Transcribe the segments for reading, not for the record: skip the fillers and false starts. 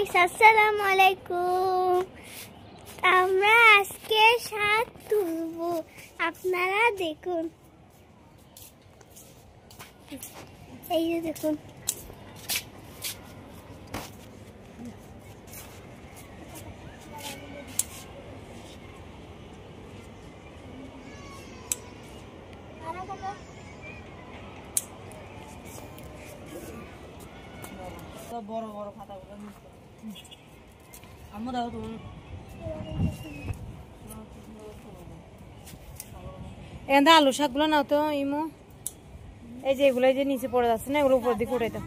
Guys আসসালামু আলাইকুম। আমরা আজকে শাক তুলবো, আপনারা দেখুন। এই যে দেখুন, বড় বড় পাতাগুলো আমরা এখানে আলু শাকগুলো নাও তো ইমো। এই যে এগুলো যে নিচে পড়ে যাচ্ছে না, এগুলো উপর দিকে উঠে দাও।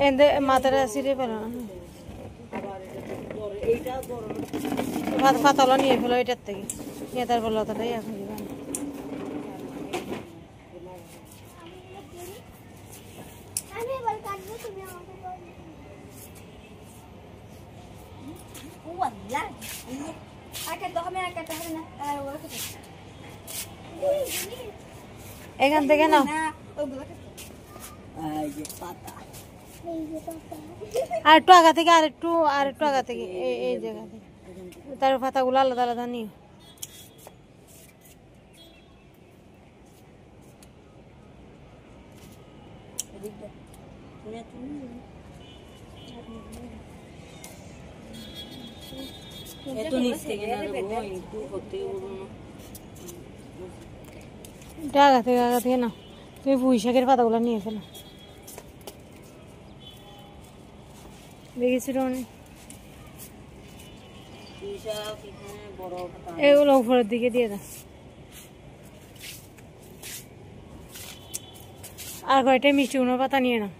এদের মাথাটা ছিঁড়ে ফেলো, পাতাগুলো নিয়ে ফেলো এটার থেকে, নিয়ে তারপর লতাটাই এখন দিবেন। এখান থেকে নাও, আর একটু আগা থেকে, আর একটু আগা থেকে, এই জায়গা থেকে তার পাতাগুলো আলাদা আলাদা নিও। আগা থেকে না, তুমি পুঁই শাকের পাতাগুলো নিয়ে ফেলো। দেখেছি এগুলো উপরের দিকে দিয়ে দাও। আর কয়টা মিষ্টি কুমড়োর পাতা নিয়ে নাও।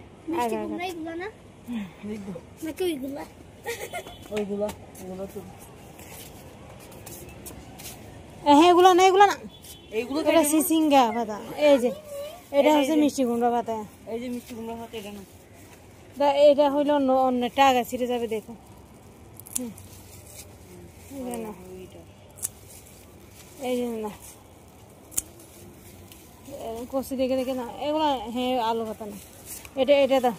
হ্যাঁ এগুলো না, এগুলো না, এটা সিসিঙ্গা পাতা। এই যে এটা হচ্ছে মিষ্টি কুমড়া পাতা। এই যে মিষ্টি কুমড়া পাতা, এটা না, এটা হইলো অন্য টাকা ছিঁড়ে যাবে, দেখো। এই যে না, কষি দেখে দেখে না এগুলো। হ্যাঁ আলু পাতা না, এটা দাও।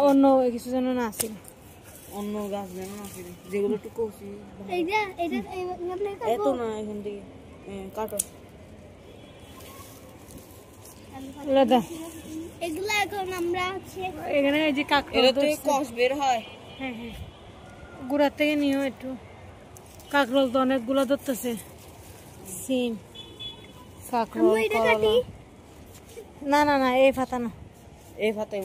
অন্য কিছু যেন না আসে, অন্য গাছ যেন না আসে, যেগুলো একটু কষি। এত না, এখান থেকে কাটো। এগুলো এখন আমরা এখানে এই যে কাঁকড়া কষ বের হয়। হ্যাঁ হ্যাঁ, গুড়ার থেকে নিও একটু। কাঁকরোল তো অনেকগুলো ধরতেছে, সিম, কাঁকরোল, করলা। না না না, এই পাতা না, এই পাতা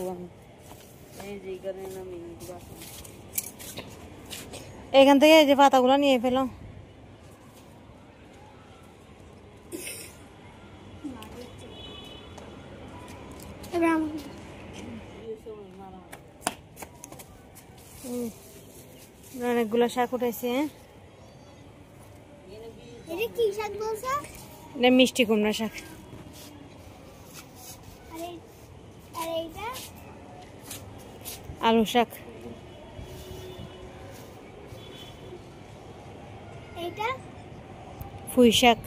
এখান থেকে এই যে পাতাগুলো নিয়ে ফেলো। অনেকগুলো শাক উঠাইছে। কি শাক বলছো? এটা মিষ্টি কুমড়া শাক। আলু শাক, পুঁই শাক।